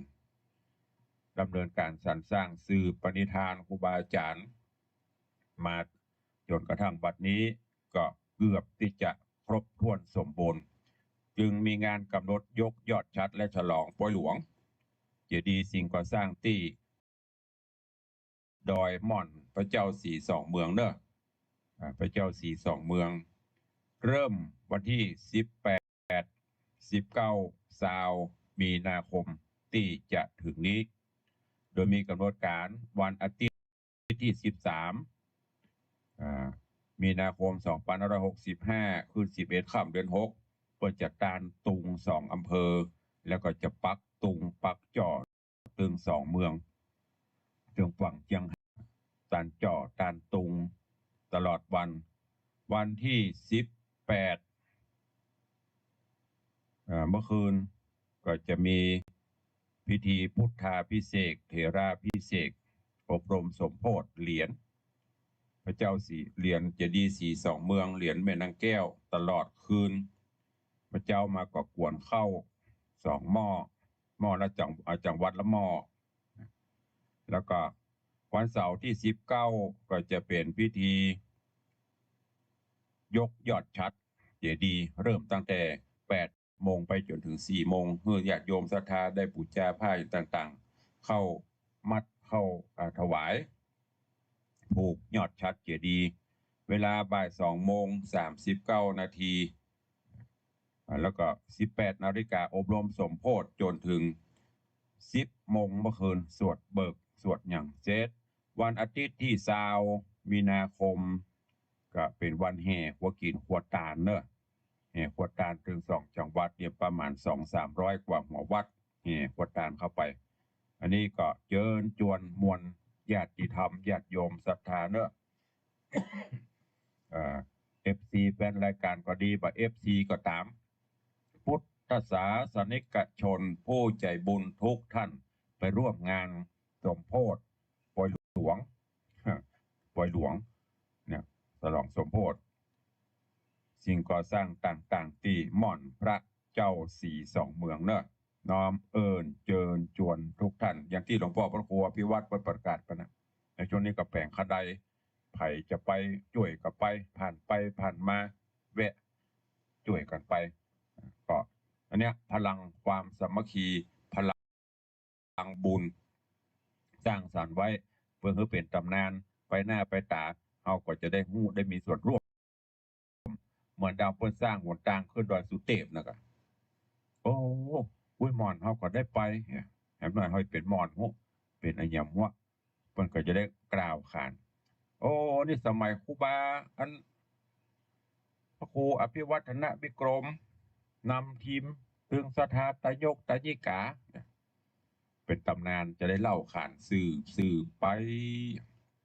Speaker 2: ดำเนินการสรรสร้างสื่อปณิธานครูบาอาจารย์ มาจนกระทั่งบัดนี้ก็เกือบที่จะครบถ้วนสมบูรณ์จึงมีงานกำหนดยกยอดชัดและฉลองปอยหลวงเจดีย์สิ่งก่อสร้างที่ดอยม่อนพระเจ้าสีสองเมืองเนอะพระเจ้าสีสองเมืองเริ่มวันที่18 19 มีนาคมที่จะถึงนี้โดยมีกำหนดการวันอาทิตย์ที่13 มีนาคม 2565 คืน11 ค่ำเดือน 6 เปิดจากการตุง2 อำเภอแล้วก็จะปักตุงปักจ่อตึง2 เมืองถึงฝั่งเชียงตานจ่อตานตุงตลอดวันที่18เมื่อคืนก็จะมีพิธีพุทธาภิเษกเถราภิเษกอบรมสมโภชเหรียญพระเจ้าสีเหรียญเจดีย์สีสองเมืองเหรียญแม่นางแก้วตลอดคืนพระเจ้ามาก่อกวนเข้า2 หม้อละจังหวัดละหม้อแล้วก็วันเสาร์ที่19ก็จะเป็นพิธียกยอดชัดเจดีย์เริ่มตั้งแต่8 โมงไปจนถึง4 โมงเพื่อญาติโยมศรัทธาได้บูชาผ้าต่างๆเข้ามัดเข้าถวายผูกยอดชัดเจดีย์เวลาบ่าย2:39 นาทีแล้วก็18 นาฬิกาอบรมสมโภชจนถึง10 โมงเมื่อคืนสวดเบิกสวดอย่างเซตวันอาทิตย์ที่20 มีนาคมก็เป็นวันแห่หัวกินหัวตาลเนอะแห่หัวตาลถึง2 จังหวัดเนี่ยประมาณ200-300 กว่าหัววัดแห่หัวตาลเข้าไปอันนี้ก็เชิญชวนมวลญาติธรรมญาติโยมศรัทธาเนอะFC แฟนรายการก็ดีบ่ FC ก็ตามพุทธศาสนิกชนผู้ใจบุญทุกท่านไปร่วมงานสมโภชปอยหลวงเนี่ยฉลองสมโภชสิ่งก่อสร้างต่างๆที่ม่อนพระเจ้าสีสองเมืองเนอะน้อมเอิญเจิญจวนทุกท่านอย่างที่หลวงพ่อพระครูอภิวัตรประกาศไปนะในช่วงนี้ก็แปลงคดายไผ่จะไปช่วยกับไปผ่านมาแวะช่วยกันไปก็อันเนี้ยพลังความสามัคคีพลังบุญสร้างสรรค์ไว้เพื่อให้เป็นตำนานไปหน้าไปตาเราก็จะได้มีส่วนร่วมเหมือนดาวเปิ้นสร้างหนทางขึ้นดอยสุเทพนะครับโอ้อุ้ยหมอนเขาก็ได้ไปเห็นไหมเขาเป็นหมอนหัวเป็นอะไรอย่างหัวเปิ้นก็จะได้กล่าวขานโอ้นี่สมัยครูบาอันพระครูอภิวัฒนวิกรมนำทีมตึงสถาตยกตยิกาเป็นตำนานจะได้เล่าขานสื่อไป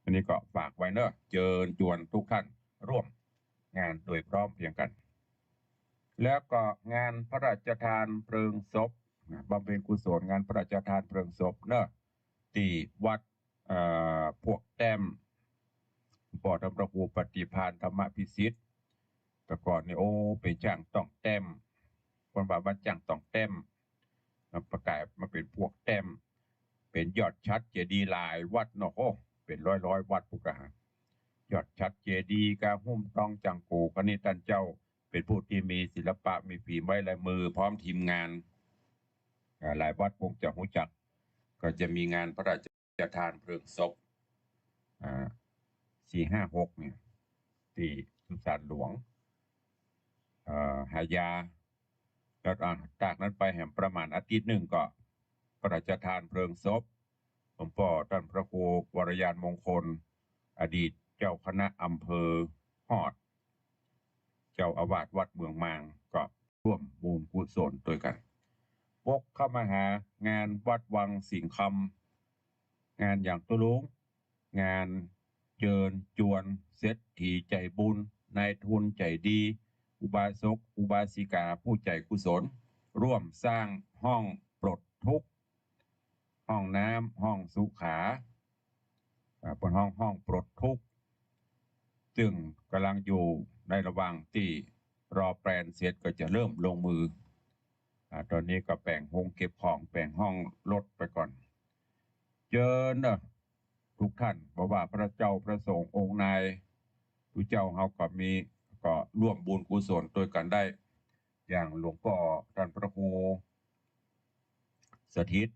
Speaker 2: อันนี้ก็ฝากไว้เนอะเชิญชวนทุกท่านร่วมงานโดยพร้อมเพรียงกัน แล้วก็งานพระราชทานเพลิงศพบำเพ็ญกุศลงานพระราชทานเพลิงศพเนอะที่วัดพวกแต้มปอดพระครูปฏิภาณธรรมพิสิทธิ์แต่ก่อนนี่โอ้เป็นจ้างต้องแต้มคนบาบ้านจ้างต้องแต้มประกาศมาเป็นพวกแต้มเป็นยอดชัดเจดีย์หลายวัดเนาะโอ้เป็นร้อยวัดพุกะยอดชัดเจดีย์กาหุ้มต้องจังกูคณิตันเจ้าเป็นผู้ที่มีศิลปะมีฝีไม้ลายมือพร้อมทีมงานหลายวัดคงจะรู้จักก็จะมีงานพระราชทานเพลิงศพ4-5-6เนี่ยที่สุสานหลวงหายาแล้วจากนั้นไปแห่งประมาณอาทิตย์หนึ่งก็พระราชทานเพลิงศพหลวงพ่อท่านพระครูวรยานมงคลอดีตเจ้าคณะอำเภอฮอดเจ้าอาวาสวัดเมืองมางก็ร่วมบุญกุศลด้วยกันพกเข้ามาหางานวัดวังสิงห์คำงานอย่างตุลุงงานเจิญจวนเศรษฐีใจบุญนายทุนใจดีอุบาสกอุบาสิกาผู้ใจกุศลร่วมสร้างห้องปลดทุกข์ห้องน้ำห้องสุขาเป็นห้องปลดทุกข์ซึ่งกำลังอยู่ในระหว่างที่รอแปลนเสร็จก็จะเริ่มลงมือตอนนี้ก็แปลงห้องเก็บของแปลงห้องลดไปก่อนเจอเนอะ ทุกท่านเพราะว่าพระเจ้าพระสงฆ์องค์นายทุกเจ้าเฮาก็ร่วมบุญกุศลด้วยกันได้ อย่างหลวงพ่อท่านพระครูสถิต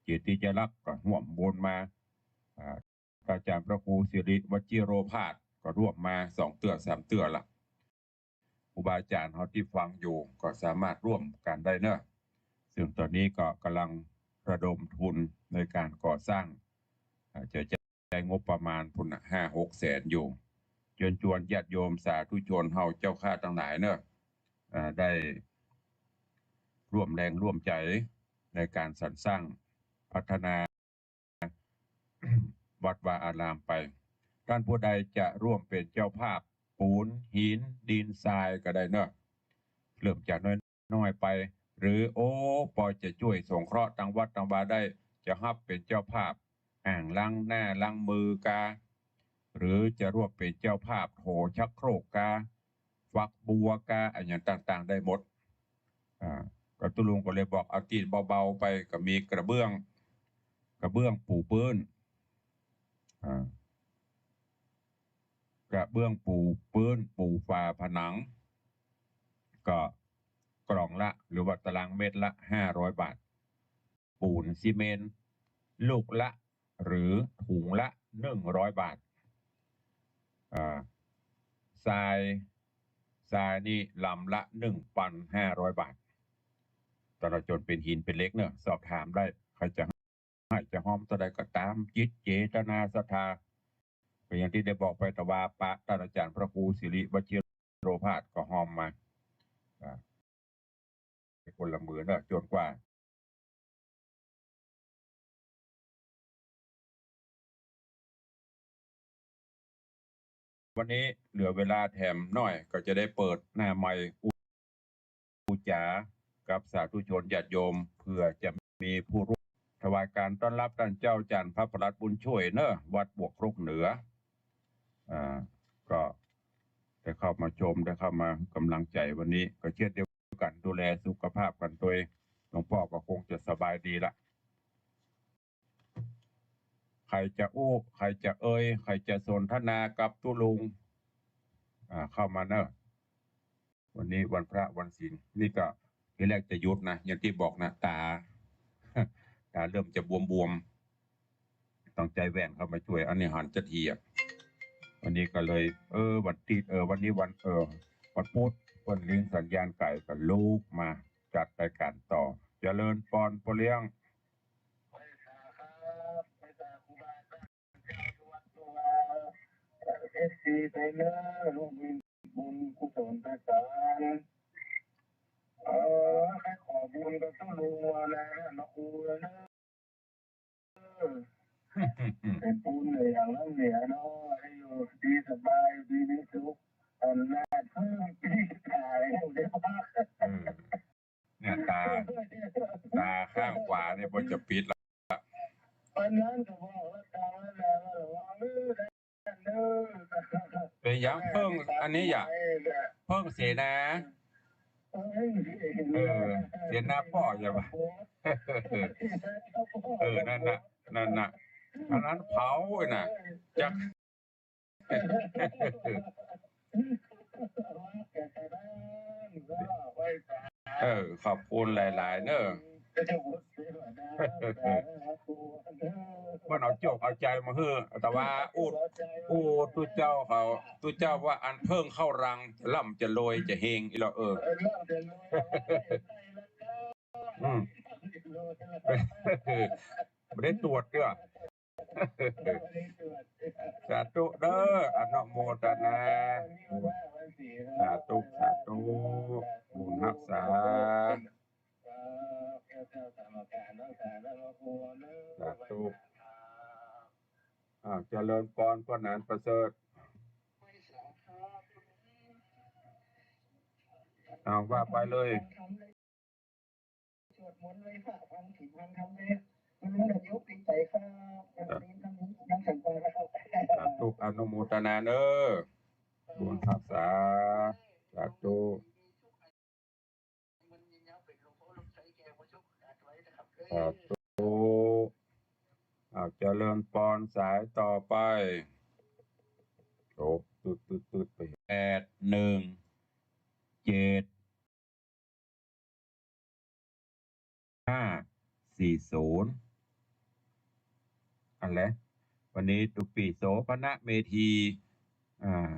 Speaker 2: เจติจรักษ์ก็ร่วมบุญมาอาจารย์พระครูสิริวชิโรภาสก็ร่วมมา2 เตือ3 เตือละครูบาอาจารย์เขาที่ฟังอยู่ก็สามารถร่วมกันได้เนอะซึ่งตอนนี้ก็กำลังระดมทุนในการก่อสร้างจะใช้งบประมาณพุ่น5-6 แสนอยู่เชิญชวนญาติโยมสาธุชนเฮาเจ้าข้าทั้งหลายเนอะได้ร่วมแรงร่วมใจในการสรรสร้างพัฒนาวัดวาอารามไปท่านผู้ใดจะร่วมเป็นเจ้าภาพปูนหินดินทรายก็ได้เนอะเริ่มจากน้อยไปหรือพอจะช่วยสงเคราะห์ตังวัดตังวาได้จะฮับเป็นเจ้าภาพอ่างล้างหน้าล้างมือกาหรือจะร่วมเป็นเจ้าภาพโถชักโครกกาฝักบัวกาอะไรอย่างต่างๆได้หมดก็ตุลุงก็เลยบอกเอาตีนเบาๆไปก็มีกระเบื้องปูพื้นกระเบื้องปูพื้นปูฝาผนังก็กล่องละหรือว่าตารางเมตรละ500 บาทปูนซีเมนต์ลูกละหรือถุงละ100 บาททรายนี่ลำละ1,500 บาทตลอดจนเป็นหินเป็นเล็กเนอะสอบถามได้ใครจะให้จะห้อมตัวใดก็ตามจิตเจตนาศรัทธาก็อย่างที่ได้บอกไปแต่ว่าพระท่านอาจารย์พระครูสิริวชิโรภาสก็ห้อมมาคนละมือเนอะจนกว่าวันนี้เหลือเวลาแถมน้อยก็จะได้เปิดหน้าใหม่อุจากับสาธุชนญาติโยมเพื่อจะมีผู้ร่วมถวายการต้อนรับท่านเจ้าจันทร์พระประหลัดบุญช่วยเนอะวัดบวกครกเหนือก็ได้เข้ามาชมได้เข้ามากำลังใจวันนี้ก็เช่นเดียวกันดูแลสุขภาพกันโดยหลวงพ่อก็คงจะสบายดีละใครจะใครจะใครจะสนทนากับตุลุงเข้ามาเนอะวันนี้วันพระวันศีลนี่ก็ทีแรกจะยุดนะอย่างที่บอกนะตาเริ่มจะบวมต้องใจแว่นเข้ามาช่วยอันนี้หันจะเทียบวันนี้ก็เลยวันที่วันนี้วันวันพุธวันลิงสัญญาณไก่กับลูกมาจัดรายการต่อเจริญปอนปเลี้ยง
Speaker 1: ไปเนอะลูกมีบุญกุศลต่างๆให้ขอบุญกับทุลุงอะไรนะครูนะเป็นบุญเลยอย่างนั้นเนี่ยเนาะให้อยู่ดีสบายดีมีสุขอันน่าทึ่งปีถ่ายเดี๋ยว
Speaker 2: เนี่ยตาข้างขวาเนี่ยพอจะปิดแล้ว
Speaker 1: วันนั้นก็บอกว่าตาแล้วว่า
Speaker 2: เป็นยังเพิ่งอันนี้อย่าเพิ่งเสนาเสนาพ่ออย่าว่านั่นน่ะอันนั้นเผาน่ะจักขอบคุณหลายๆเนอะมันเอาจกเอาใจมาเฮ้อแต่ว่าตุเจ้าตุเจ้าว่าอันเพิ่งเข้ารังล่ำจะโรยจะเฮงอีหรอไม่ได้ตรวจเด้อสาธุเด้ออนุโมทนาสาธุบุญรักษาสาธุเจริญพรก็นานประเสริฐว่าไปเลยสวดมนต์เลยค่ะฟังถึงฟังทำเลยมันรู้ระยกติดใจครับยังสังวรครับทุกอนุโมทนาเนอบุญรักษาสาธุสาธุ เจริญปอนสายต่อไปโอ้ตืดไป817540อันแหละวันนี้ตุปีโสพนะเมธีอ่า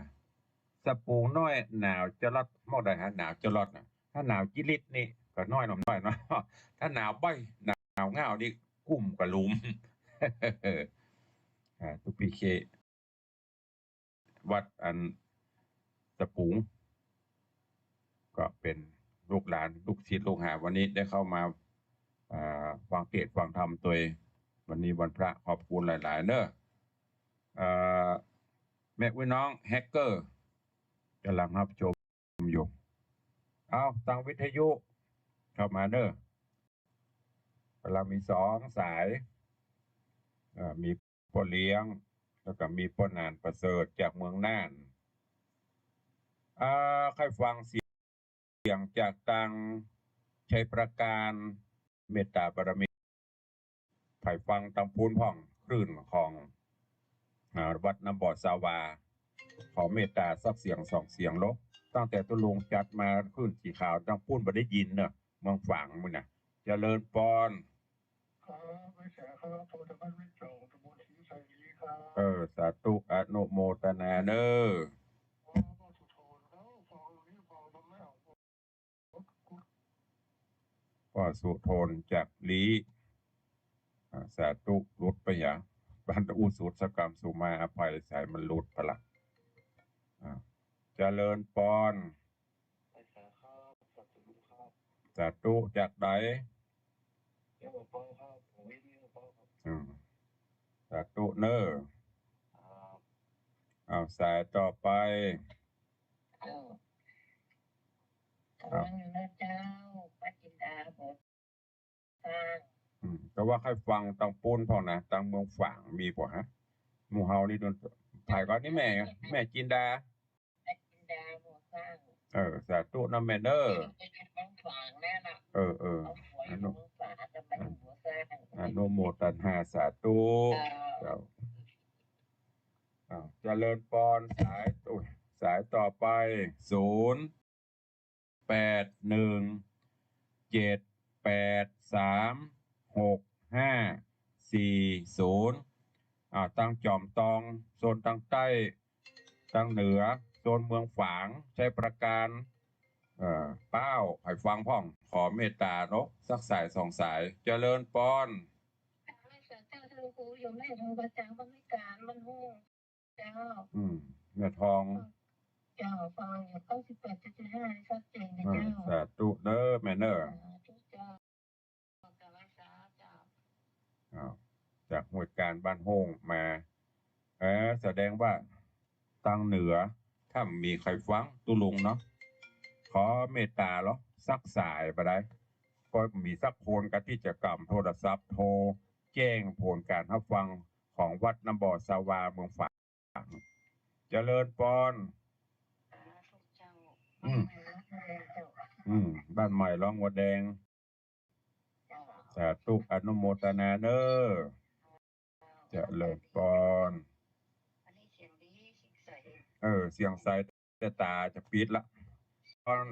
Speaker 2: สปูน้อยหนาวจะลดมอกได้ฮะหนาวจะลดนะถ้าหนาวจิลิตนี่ก็น้อยหน่อยเนาะถ้าหนาวใบหนาวเงานี่กุ้มกับลุม ตุปีเควัดอันสปูงก็เป็นลูกหลานลูกศิษย์ลูกหาวันนี้ได้เข้ามาฟังเทศน์ฟังธรรมตัวเองวันนี้วันพระขอบคุณหลายๆเนอะแม่พี่น้องแฮกเกอร์กำลังรับชมอยู่เอาตั้งวิทยุเข้ามาเนอะเรามี2 สายมีพ่อเลี้ยงแล้วก็มีพ่อนานประเสริฐจากเมืองน่านใครฟังเสียงจากตังชัยประการเมตตาบารมีไผ่ฟังตังพูนพ่องคลื่นของวัดน้ำบ่อสาวาขอเมตตาสักเสียง2 เสียงลบตั้งแต่ตุลงจัดมาคลื่นสีขาวตังพูนบ่ได้ยินเนอะเมืองฝังมึงน่ะเจริญปอนสาธุอนุโมทนาเนอพ่อสุโธนจากลีสาธุรุดไปอย่างบันอุสุสกรรมสุมาอภัยสายมันรุดพลักเจริญปอนสาธุจากไหนสาธุเนอเอาสายต่อไปก็ว่าใครฟังตังปูนพอนะตังเมืองฝางมีกว่าฮะหมู่เฮานี่โดนถ่ายก่อนนี่แม่จินดาสาธุนะแม่เนออนุโมทนาสาธุเจริญปอนสายต่อไป0817836540ตั้งจอมตองโซนตั้งใต้ตั้งเหนือโซนเมืองฝางใช้ประการเป้าให้ฟังพ่องขอเมตตาเนาะสักสาย2 สายเจริญปอนแม่ทองฟัง98.5ชัดเจนนะเจ้าสาธุเด้อแม่เนอจากหน่วยการบ้านโฮงมาแสดงว่าทางเหนือถ้ามีใครฟังตุลุงเนาะขอเมตตาเหรอสักสายไปได้ก็มีสักโพนกันที่จะกำโทรศัพท์โทรแจ้งโพนการรับฟังของวัดน้ำบ่อสาวาเมืองฝางเจริญปอนบ้านใหม่ร้องวัดแดงสาธุอนุโมทนาเนอเจริญปอนเสียงใสแต่ตาจะปิดละปอน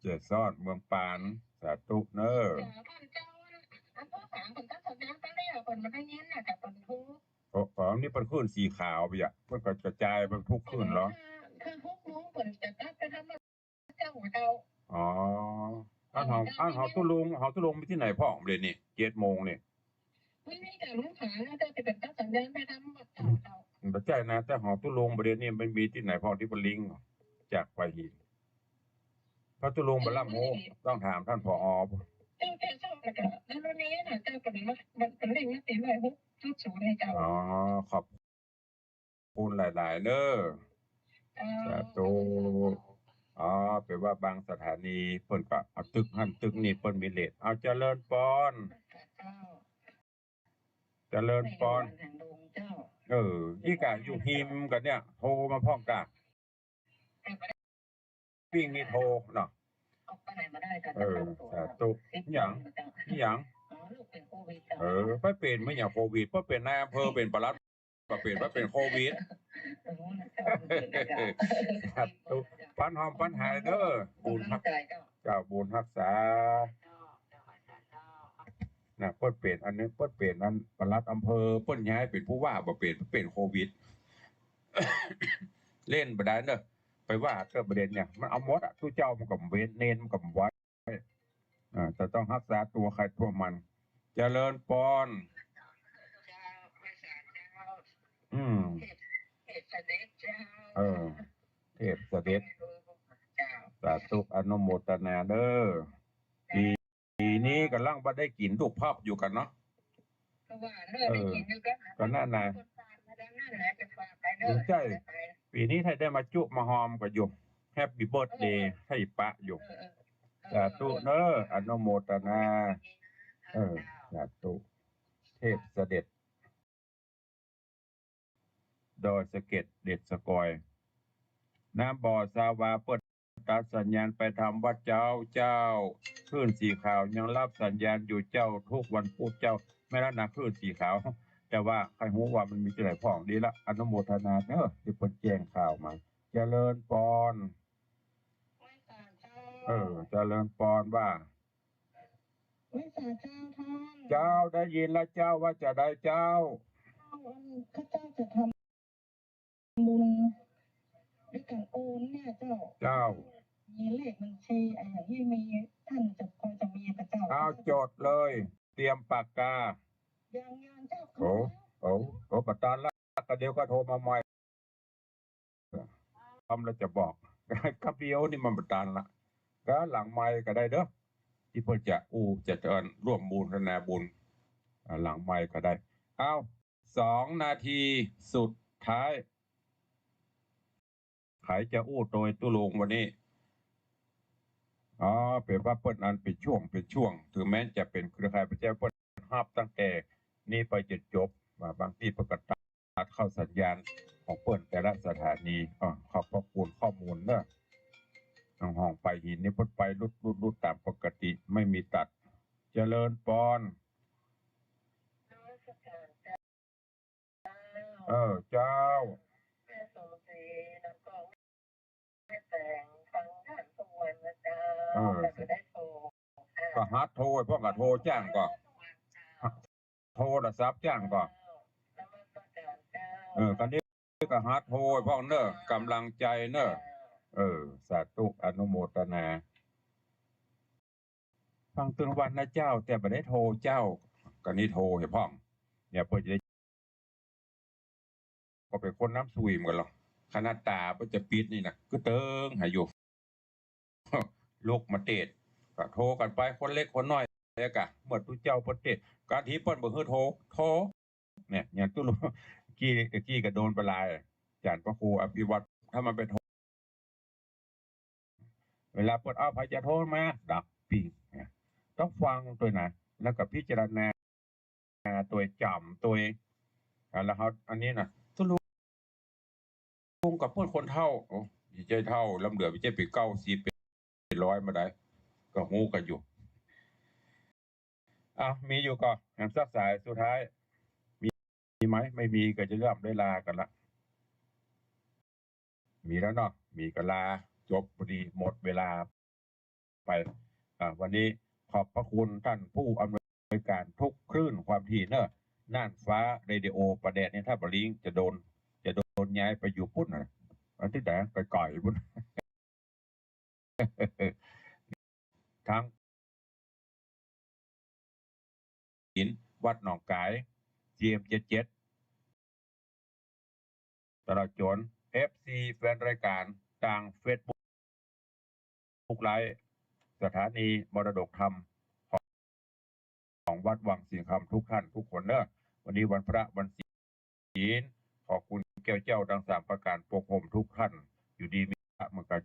Speaker 2: เจซ่อนเมืองปานสาธุเนอของนี่เป็นคลื่นสีขาวไปอ่ะเพื่อกระจายเป็นทุกคลื่นเหรออันของตุลุงไปที่ไหนพ่อผมเลยนี่7 โมงนี่ปัจจัยนะแต่ของตุลุงประเด็นนี้มันมีที่ไหนพ่อที่เป็นลิงจากไปหินพระตุลุงบรรลัมโมต้องถามท่านผอขอบคุณหลายๆเด้อสาธุแปลว่าบางสถานีเปิ้นก็เอาตึกหันตึกนี่เปิ้นมีเลทเอาเจริญปอนอีกะอยู่หิมกันเนี่ยโทรมาพ่องกะ ปิ้งนี่โทรเนาะ
Speaker 1: ออกไปไหนมาได้กัน
Speaker 2: สาธุหยังหยัง
Speaker 1: ลูกเป็นโควิด
Speaker 2: ไปเป็นไม่อย่างโควิดเพราะเป็นนายอำเภอเป็นปลัดก็เป็นว่าเป็นโควิดสาธุปันหอมปันหายเด้อบุญฮักเจ้าบุญรักษานะเปิ้นเป็นอันนี้เปิ้นเป็นอันปลัดอำเภอเปิ้นย้ายเป็นผู้ว่าบ่เป็นโควิด เล่นบ่ได้เด้อไปว่าเรื่องประเด็นเนี่ยมันเอาหมดอ่ะทุกเจ้ามันก็เว้นเน้นมันก็ไว้จะต้องรักษาตัวใครตัวมันเจริญปอนเทพเสด็จสาธุอนุโมทนาเด้อปีนี้กำลังบ่ได้กินทุกภาพอยู่กันเนาะก็นั่นน่ะใช่ปีนี้ถ้าได้มาจุมาหอมก็อยู่แฮปปี้เบิร์ธเดย์ให้ปะอยู่สาธุเด้ออนุโมทนาสาธุเทพเสด็จดอยสะเก็ดเด็ดสกอยน้ำบ่อสาวาเปิดตัดสัญญาณไปทำวัดเจ้าคลื่นสีขาวยังรับสัญญาณอยู่เจ้าทุกวันพุธเจ้าไม่รับนะคลื่นสีขาวแต่ว่าใครหูว่ามันมีที่ไหนพ่องดีละอนุโมทนาเนอะที่เปิดแจ้งข่าวมาเจริญปอนเจริญปอนว่าเจ้าได้ยินแล้วเจ้าว่าจะได้เจ้า
Speaker 3: ข้าเจ้าจะทำบุญด้วยการโอนเนี่ยเจ้ามีเลขบัญชีอย่างที่มีท่านจะพอจะมีกับเจ้า
Speaker 2: เอาจดเลยเตรียมปากกา
Speaker 3: อย่างเจ้า
Speaker 2: โอ้ประธานละก็เดี๋ยวก็โทรมาใหม่ทำแล้วจะบอกครับเดียวนี่มันประธานละก็หลังไม้ก็ได้เด้อที่เพื่อจะจะเดินร่วมบุญนาบุญหลังไม้ก็ได้เอา2 นาทีสุดท้ายใครจะโดยตุลงวันนี้เป็นว่าเปิ้นอันเป็นช่วงถึงแม้จะเป็นเครือข่ายประชาชนเปิ้นฮับตั้งแต่นี้ไปจนจบบางที่ประกาศเข้าสัญญาณของเปิ้นแต่ละสถานีขอบพระคุณข้อมูลเนอะห้องไปหินนี่เปิ้นไปรุดตามปกติไม่มีตัดเจริญปอนเจ้าก็ฮัดโทรพ่อก็โทรจ้างก็โทรศัพท์จ้างก็กันนี้ก็ฮัดโทรพ่อเนอะกำลังใจเนอะสาธุอนุโมทนาฟังตื่นวันนะเจ้าแต่ไม่ได้โทรเจ้ากันนี้โทรให้พ่องเนี่ยเพื่อจะก็เป็นคนน้ำซุยเหมือนกันหรอกขนาดตาเพื่อจะปิดนี่นะก็เติ้งหายอยู่ลูกมาเตะก็โทรกันไปคนเล็กคนน้อยเลยกะเมื่อตู้เจ้าเปิ้นเตะการที่เปิ้นบ่ฮือโทรเนี่ยอย่างตู้ลูกกี้ก็โดนไปลายจานพระครูอภิวัตรถ้ามันเป็นโทรเวลาเปิ้นเอาไผจะโทรมาดักปิงต้องฟังตัวนะแล้วก็พิจารณาตัวจำตัวแล้วเขาอันนี้นะตู้ลุงกับเพื่อนคนเท่าโอ้ยใจเท่าลำเหลือไปใจไป90เป็น100มาได้ก็งูกันอยู่มีอยู่ก่อนสักสายสุดท้ายมีไหมไม่มีก็จะเริ่มได้ลากันละมีแล้วเนาะมีก็ลาจบพอดีหมดเวลาไปวันนี้ขอบพระคุณท่านผู้อำนวยการทุกคลื่นความถี่เนอะน่านฟ้าเรดิโอประเด็นนี้ถ้าบลิงจะโดนย้ายไปอยู่พุ่นนะอันที่ไหนไปก่อยพุ่น ทั้งหินวัดหนองกาย GM77 ตลอดจน FC แฟนรายการต่าง Facebook ไลฟ์สถานีมรดกธรรมของวัดวังสิงห์คำทุกท่านทุกคนเนอะวันนี้วันพระวันศีลขอบคุณแก้วเจ้าดัง3 ประการปกผมทุกท่านอยู่ดีมีพระมกาจุ